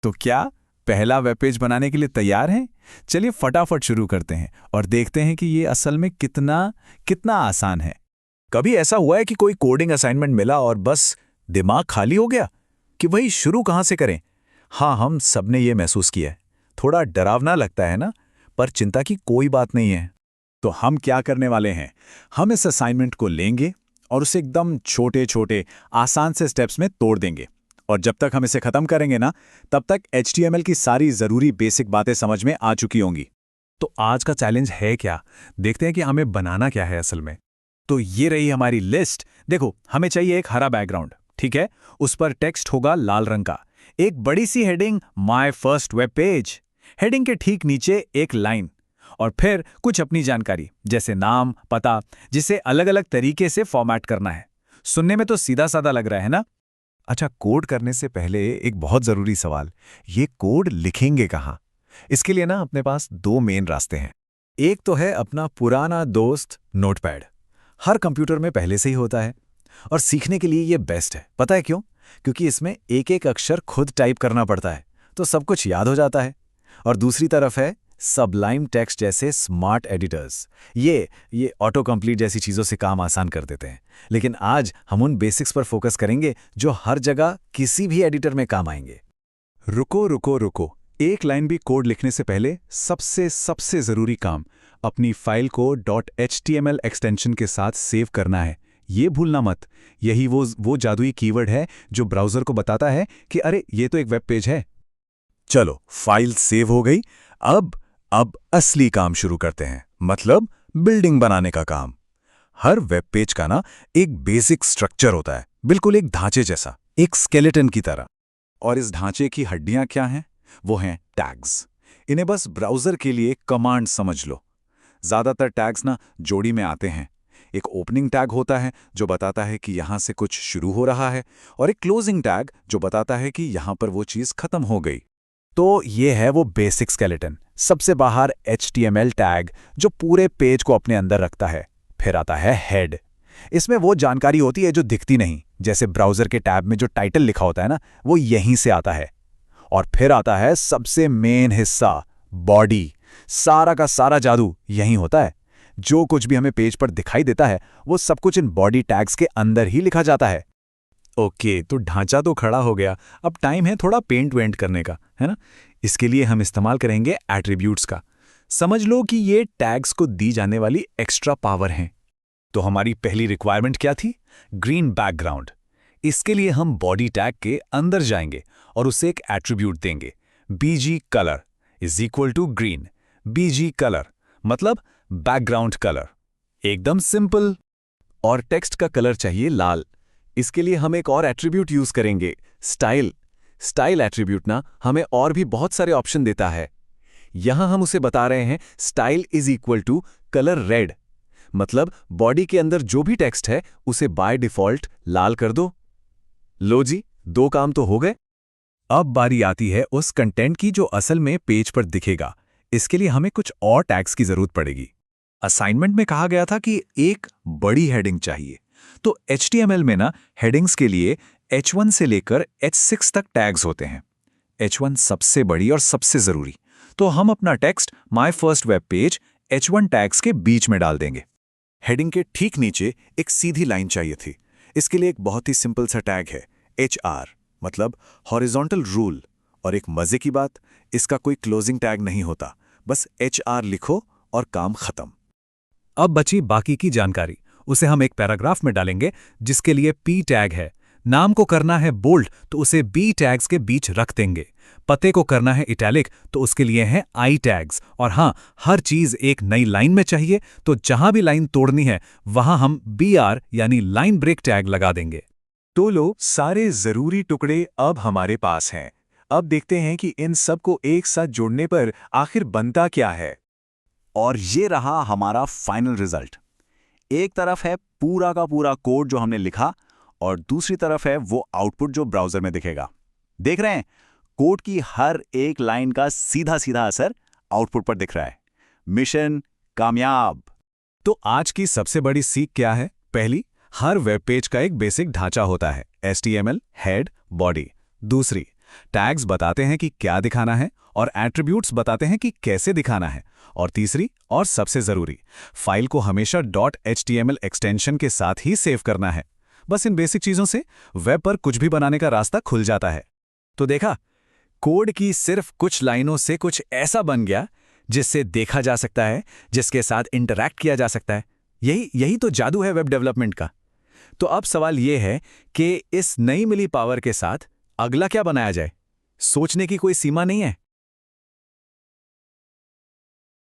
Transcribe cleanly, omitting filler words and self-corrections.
तो क्या पहला वेब पेज बनाने के लिए तैयार हैं? चलिए फटाफट शुरू करते हैं और देखते हैं कि ये असल में कितना कितना आसान है। कभी ऐसा हुआ है कि कोई कोडिंग असाइनमेंट मिला और बस दिमाग खाली हो गया कि वही शुरू कहाँ से करें? हाँ, हम सबने ये महसूस किया है। थोड़ा डरावना लगता है ना, पर चिंता की कोई बात नहीं है। तो हम क्या करने वाले हैं? हम इस असाइनमेंट को लेंगे और उसे एकदम छोटे छोटे आसान से स्टेप्स में तोड़ देंगे। और जब तक हम इसे खत्म करेंगे ना, तब तक HTML की सारी ज़रूरी बेसिक बातें समझ में आ चुकी होंगी। तो आज का चैलेंज है क्या? देखते हैं कि हमें बनाना क्या है असल में। तो ये रही हमारी लिस्ट। देखो, हमें चाहिए एक हरा बैकग्राउंड, ठीक है? उस पर टेक्स्ट होगा लाल रंग का। एक बड़ी सी heading, my first web page. Heading के ठीक नीचे एक लाइन और फिर कुछ अपनी जानकारी जैसे नाम, पता, जिसे अलग अलग तरीके से फॉर्मेट करना है। सुनने में तो सीधा साधा लग रहा है ना? अच्छा, कोड करने से पहले एक बहुत ज़रूरी सवाल, ये कोड लिखेंगे कहाँ? इसके लिए ना अपने पास दो मेन रास्ते हैं। एक तो है अपना पुराना दोस्त नोटपैड। हर कंप्यूटर में पहले से ही होता है और सीखने के लिए ये बेस्ट है। पता है क्यों? क्योंकि इसमें एक एक अक्षर खुद टाइप करना पड़ता है, तो सब कुछ याद हो जाता है। और दूसरी तरफ है सबलाइम टेक्स्ट जैसे स्मार्ट एडिटर्स। ये ऑटो कंप्लीट जैसी चीज़ों से काम आसान कर देते हैं। लेकिन आज हम उन बेसिक्स पर फोकस करेंगे जो हर जगह किसी भी एडिटर में काम आएंगे। रुको रुको रुको, एक लाइन भी कोड लिखने से पहले सबसे ज़रूरी काम अपनी फाइल को .html एक्सटेंशन के साथ सेव करना है। ये भूलना मत। यही वो जादुई कीवर्ड है जो ब्राउज़र को बताता है कि अरे ये तो एक वेब पेज है। चलो, फाइल सेव हो गई। अब असली काम शुरू करते हैं, मतलब बिल्डिंग बनाने का काम। हर वेब पेज का ना एक बेसिक स्ट्रक्चर होता है, बिल्कुल एक ढांचे जैसा, एक स्केलेटन की तरह। और इस ढांचे की हड्डियां क्या हैं? वो हैं टैग्स। इन्हें बस ब्राउज़र के लिए कमांड समझ लो। ज़्यादातर टैग्स ना जोड़ी में आते हैं। एक ओपनिंग टैग होता है जो बताता है कि यहाँ से कुछ शुरू हो रहा है, और एक क्लोजिंग टैग जो बताता है कि यहाँ पर वो चीज़ खत्म हो गई। तो ये है वो बेसिक स्केलेटन। सबसे बाहर HTML टैग जो पूरे पेज को अपने अंदर रखता है। फिर आता है हेड। इसमें वो जानकारी होती है जो दिखती नहीं, जैसे ब्राउज़र के टैब में जो टाइटल लिखा होता है ना, वो यहीं से आता है। और फिर आता है सबसे मेन हिस्सा, बॉडी। सारा का सारा जादू यहीं होता है। जो कुछ भी हमें पेज पर दिखाई देता है वो सब कुछ इन बॉडी टैग्स के अंदर ही लिखा जाता है। ओके, तो ढांचा तो खड़ा हो गया। अब टाइम है थोड़ा पेंट वेंट करने का, है ना? इसके लिए हम इस्तेमाल करेंगे एट्रीब्यूट्स का। समझ लो कि ये टैग्स को दी जाने वाली एक्स्ट्रा पावर हैं। तो हमारी पहली रिक्वायरमेंट क्या थी? Green background. इसके लिए हम बॉडी टैग के अंदर जाएंगे और उसे एक एट्रीब्यूट देंगे, BG colour is equal to green. BG colour मतलब बैकग्राउंड कलर। एकदम सिंपल। और टेक्स्ट का कलर चाहिए लाल। इसके लिए हम एक और एट्रीब्यूट यूज करेंगे, स्टाइल। स्टाइल एट्रीब्यूट ना हमें और भी बहुत सारे ऑप्शन देता है। यहां हम उसे बता रहे हैं style is equal to colour red, मतलब बॉडी के अंदर जो भी टेक्स्ट है उसे बाय डिफॉल्ट लाल कर दो। लो जी, दो काम तो हो गए। अब बारी आती है उस कंटेंट की जो असल में पेज पर दिखेगा। इसके लिए हमें कुछ और टैग्स की जरूरत पड़ेगी। असाइनमेंट में कहा गया था कि एक बड़ी हेडिंग चाहिए, तो HTML में ना हेडिंग्स के लिए H1 से लेकर H6 तक टैग्स होते हैं। H1 सबसे बड़ी और सबसे ज़रूरी। तो हम अपना text my first web page H1 tags के बीच में डाल देंगे। हेडिंग के ठीक नीचे एक सीधी लाइन चाहिए थी। इसके लिए एक बहुत ही सिंपल सा टैग है, HR, मतलब हॉरिजॉन्टल रूल। और एक मज़े की बात, इसका कोई क्लोजिंग टैग नहीं होता, बस HR लिखो और काम खत्म। अब बची बाकी की जानकारी। उसे हम एक पैराग्राफ में डालेंगे जिसके लिए P टैग है। नाम को करना है बोल्ड तो उसे B टैग्स के बीच रख देंगे। पते को करना है इटैलिक तो उसके लिए हैं I टैग्स। और हाँ, हर चीज एक नई लाइन में चाहिए तो जहां भी लाइन तोड़नी है वहां हम BR यानी लाइन ब्रेक टैग लगा देंगे। तो लो, सारे जरूरी टुकड़े अब हमारे पास हैं। अब देखते हैं कि इन सब को एक साथ जोड़ने पर आखिर बनता क्या है। और ये रहा हमारा फाइनल रिजल्ट। एक तरफ है पूरा का पूरा कोड जो हमने लिखा और दूसरी तरफ है वो आउटपुट जो ब्राउज़र में दिखेगा। देख रहे हैं, कोड की हर एक लाइन का सीधा सीधा असर आउटपुट पर दिख रहा है। मिशन कामयाब। तो आज की सबसे बड़ी सीख क्या है? पहली, हर वेब पेज का एक बेसिक ढांचा होता है, HTML, हेड, बॉडी। दूसरी, टैग्स बताते हैं कि क्या दिखाना है और एट्रीब्यूट्स बताते हैं कि कैसे दिखाना है। और तीसरी और सबसे ज़रूरी, फाइल को हमेशा .html एक्सटेंशन के साथ ही सेव करना है। बस इन बेसिक चीज़ों से वेब पर कुछ भी बनाने का रास्ता खुल जाता है। तो देखा, कोड की सिर्फ कुछ लाइनों से कुछ ऐसा बन गया जिससे देखा जा सकता है, जिसके साथ इंटरैक्ट किया जा सकता है। यही तो जादू है वेब डेवलपमेंट का। तो अब सवाल यह है कि इस नई मिली पावर के साथ अगला क्या बनाया जाए? सोचने की कोई सीमा नहीं है।